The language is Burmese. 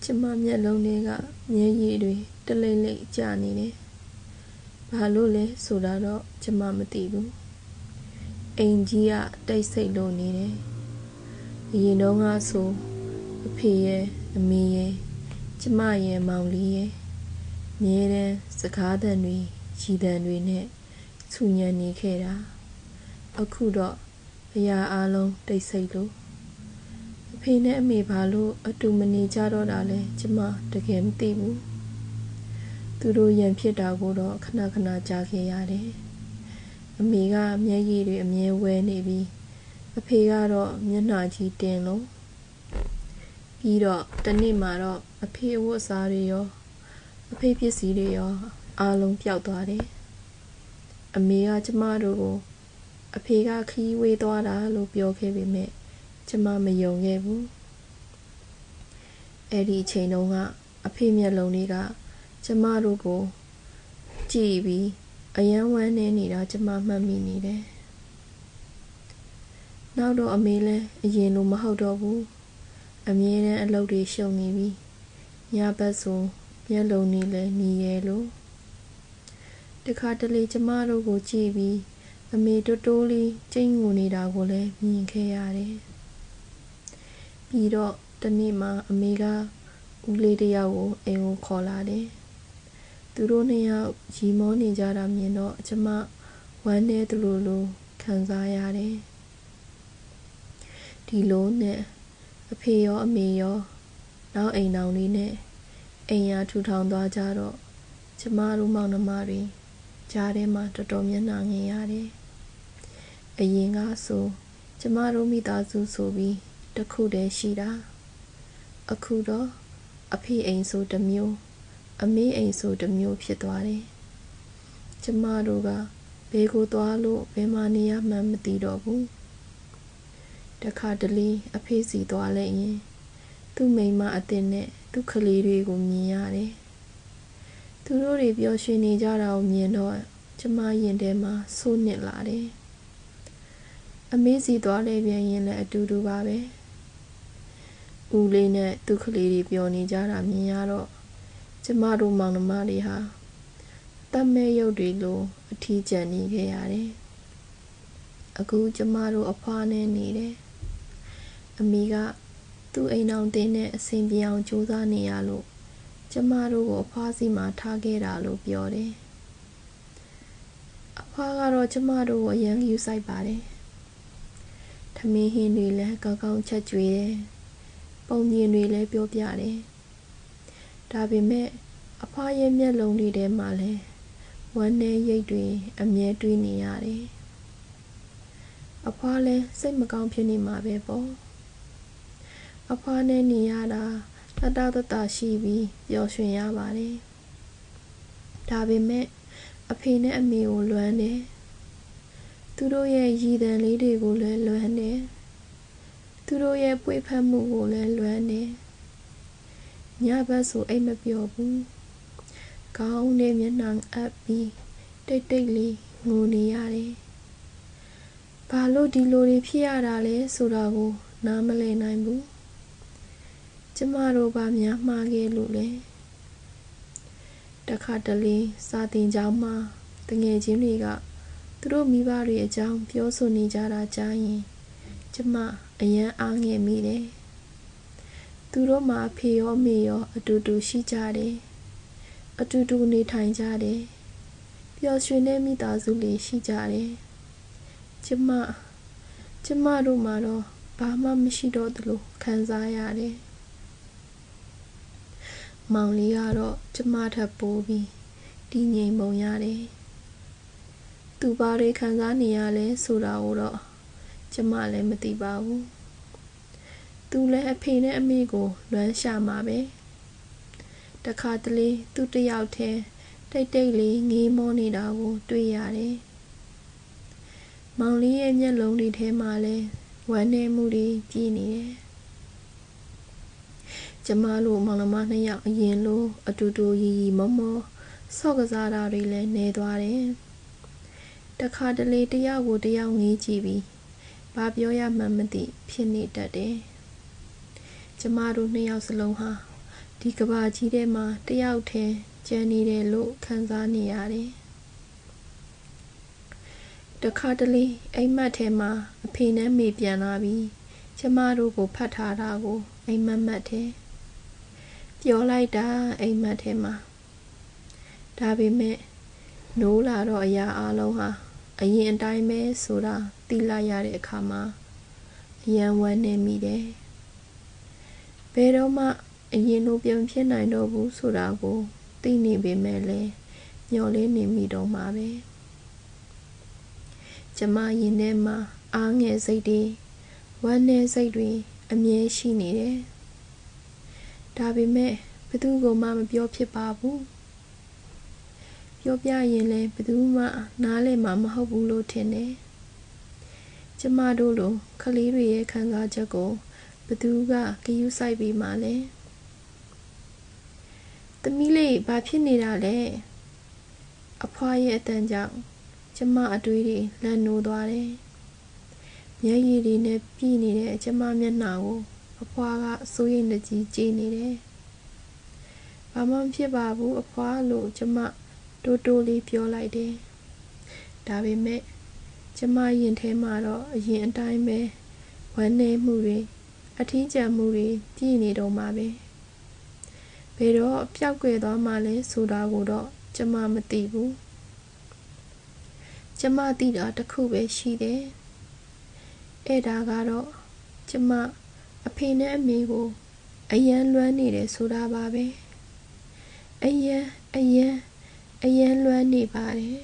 ကျမမျက်လုံးတွေကမျက်ရည်တွေတလိမ့်လိမ့်ကျနေတယ်။ဘာလို့လဲဆိုတာတော့ကျမမသိဘူး။အိမ်ကြီးကတိတ်ဆိတ်လို့နေတယ်။အရင်တော့ကဆိုအဖေရဲ့အမေရဲ့ကျမရဲ့မောင်လေးရဲ့မြဲတမ်းစကားသံတွေရည်သံတွေနဲ့ဆူညံနေခဲ့တာ။အခုတော့အရာအလုံးတိတ်ဆိတ်လို့အဖေနဲ့အမေဘာလို့အတူမနေကြတော့တာလဲကျမတကယ်မသိဘူးသူတို့ရန်ဖြစ်တာကိုတော့ခဏခဏကြားခဲ့ရတယ်အမေကမျက်ရည်တွေအမြဲဝဲနေပြီးအဖေကတော့မျက်နှာကြီးတင်းလို့ပြီးတော့တနေ့မှတော့အဖေအဝတ်အစားတွေရောအဖေပစ္စည်းတွေရောအားလုံးပျောက်သွားတယ်အမေကကျမတို့ကိုအဖေကခီးဝေးသွားတာလို့ပြောခဲ့ပေမဲ့ကျမမယုံခဲ့ဘူးအဲ့ဒီအချိန်တုန်းကအဖေမျက်လုံးတွေကကျမတို့ကိုကြည့်ပြီးအယမ်းဝမ်းနေနေတာကျမမှတ်မိနေတယ်နောက်တော့အမေလည်းအရင်လိုမဟုတ်တော့ဘူးအမြဲတမ်းအလုပ်တွေရှုံနေပြီးညဘက်ဆိုမျက်လုံးတွေလည်းနီးရဲလို့တခါတလေကျမတို့ကိုကြည့်ပြီးအမေတိုးတိုးလေးကျိန်းငိုနေတာကိုလည်းမြင်ခဲ့ရတယ်ပြီးတော့တနေ့မှအမေကဦးလေးတယောက်ကိုအိမ်ကိုခေါ်လာတယ်သူတို့နှစ်ယောက်ရီမောနေကြတာမြင်တော့ကျမဝမ်းနေသလိုခံစားရတယ်ဒီလိုနဲ့အဖေရောအမေရောနောက်အိမ်တော်လေးနဲ့အိမ်ရထူထောင်သွားကြတော့ကျမတို့မောင်နှမတွေကြားထဲမှာတော်တော်မျက်နှာငယ်ရတယ်အရင်ကဆိုကျမတို့မိသားစုဆိုပြီးတခုတည်းရှိတာအခုတော့အဖေအိမ်ဆိုတစ်မျိုးအမေအိမ်ဆိုတစ်မျိုးဖြစ်သွားတယ်ကျမတို့ကဘယ်ကိုသွားလို့ဘယ်မှာနေရမှန်းမသိတော့ဘူးတခါတလေအဖေစီသွားလိုက်ရင်သူ့မိန်းမအသစ်နဲ့သူ့ကလေးတွေကိုမြင်ရတယ်သူတို့တွေပျော်ရွှင်နေကြတာကိုမြင်တော့ကျမရင်ထဲမှာဆိုးနစ်လာတယ်အမေစီသွားလဲပြန်ရင်လည်းအတူတူပါပဲဦးလေးနဲ့သူ့ကလေးတွေပျော်နေကြတာမြင်ရတော့ကျမတို့မောင်နှမတွေဟာတတ်မဲ့ရုပ်တွေလိုအထီးကျန်နေခဲ့ရတယ်အခုကျမတို့အဖွားနဲ့နေတယ်အမေကသူ့အိမ်အောင်တင်းနဲ့အဆင်ပြေအောင်ကြိုးစားနေရလို့ကျမတို့ကိုအဖွားစီမှာထားခဲ့တာလို့ပြောတယ်အဖွားကတော့ကျမတို့ကိုအရန်ယူဆိုင်ပါတယ်ထမင်းဟင်းတွေလည်းကောင်းကောင်းချက်ကျွေးတယ်ပုံမြင်တွေလည်းပြောပြတယ်ဒါပေမဲ့အဖွားရဲ့မျက်လုံးတွေထဲမှာလည်းဝမ်းနဲ့ရိတ်တွေအမြဲတွေးနေရတယ်အဖွားလည်းစိတ်မကောင်းဖြစ်နေမှာပဲပေါ့အဖွားနဲ့နေရတာတတရှိပြီးပျော်ရွှင်ရပါတယ်ဒါပေမဲ့အဖေနဲ့အမေကိုလွမ်းတယ်သူတို့ရဲ့ရည်တံလေးတွေကိုလည်းလွမ်းတယ်သူတို့ရဲ့ပွေဖက်မှုကိုလည်းလွမ်းတယ်ညဘက်ဆိုအိတ်မပျော်ဘူးခေါင်းနဲ့မျက်နှာအပ်ပြီးတိတ်လေးငိုနေရတယ်ဘာလို့ဒီလိုတွေဖြစ်ရတာလဲဆိုတာကိုနားမလည်နိုင်ဘူးကျမတို့ဘာများမှားခဲ့လို့လဲတခါတလေစာတင်ကျောင်းမှာတငယ်ချင်းတွေကသူတို့မိဘတွေအကြောင်းပြောဆိုနေကြတာကြားရင်ကျမအယမ်းအားငယ်မိတယ်သူတို့မှာအဖေရောမေရောအတူတူရှိကြတယ်အတူတူနေထိုင်ကြတယ်ပျော်ရွှင်တဲ့မိသားစုလေးရှိကြတယ်ကျမတို့မှာတော့ဘာမှမရှိတော့သလိုခံစားရတယ်မောင်လေးကတော့ကျမထပ်ပိုးပြီးတည်ငြိမ်ပုံရတယ်သူဘာတွေခံစားနေရလဲဆိုတာကိုတော့ကျမလည်းမသိပါဘူးသူလည်းအဖေနဲ့အမေကိုလွမ်းရှာမှာပဲတခါတလေသူတယောက်တည်းတိတ်လေးငေးမောနေတာကိုတွေ့ရတယ်မောင်လေးရဲ့မျက်လုံးတွေထဲမှာလည်းဝမ်းနည်းမှုတွေပြည့်နေတယ်ကျမတို့မောင်နှမနှစ်ယောက်အရင်လိုအတူတူရီမောဆော့ကစားတာတွေလည်းနေသွားတယ်တခါတလေတယောက်ကိုတယောက်ငေးကြည့်ပြီးဘာပြောရမှန်းမသိဖြစ်နေတတ်တယ်ကျမတို့နှစ်ယောက်စလုံးဟာ ဒီကဘာကြီးထဲမှာတယောက်တည်းကျန်နေတယ်လို့ခံစားနေရတယ်တခါတလေအိမ်မက်ထဲမှာအဖေနဲ့မေပြန်လာပြီးကျမတို့ကိုဖတ်ထားတာကိုအိမ်မက်ထဲပြောလိုက်တာအိမ်မက်ထဲမှာဒါပေမဲ့နိုးလာတော့အရာအလုံးဟာအရင်အတိုင်းပဲဆိုတာသိလိုက်ရတဲ့အခါမှာအယံဝမ်းနေမိတယ်ဘယ်တော့မှအရင်လိုပြန်ဖြစ်နိုင်တော့ဘူးဆိုတာကိုသိနေပေမဲ့လည်းညှော်လေးနေမိတော့မှာပဲကျမရင်ထဲမှာအားငယ်စိတ်တွေဝမ်းနည်းစိတ်တွေအမြဲရှိနေတယ်ဒါပေမဲ့ဘယ်သူကမှမပြောဖြစ်ပါဘူးပြောပြရင်လည်းဘယ်သူမှနားလည်မှာမဟုတ်ဘူးလို့ထင်တယ်ကျမတို့လိုကလေးတွေရဲ့ခံစားချက်ကိုဘယ်သူကဂရုစိုက်ပြီးမှလဲသမီးလေးဘာဖြစ်နေတာလဲအဖွားရဲ့အတန်ကြောင့်ကျမအတွေးတွေလန့်နိုးသွားတယ်မျက်ရည်တွေနဲ့ပြည့်နေတဲ့ကျမမျက်နှာကိုအဖွားကအစိုးရိမ်တကြီးကြည့်နေတယ်ဘာမှမဖြစ်ပါဘူးအဖွားလို့ကျမတိုးလေးပြောလိုက်တယ်ဒါပေမဲ့ကျမရင်ထဲမှာတော့အရင်အတိုင်းပဲဝမ်းနည်းမှုတွေအထီးကျန်မှုတွေပြည့်နေတော့မှာပဲဘယ်တော့ပျောက်ကွယ်သွားမှလဲဆိုတာကိုတော့ကျမမသိဘူးကျမသိတာတစ်ခုပဲရှိတယ်အဲ့ဒါကတော့ကျမအဖေနဲ့အမေကိုအယမ်းလွမ်းနေတယ်ဆိုတာပါပဲအယမ်းလွမ်းနေပါတယ်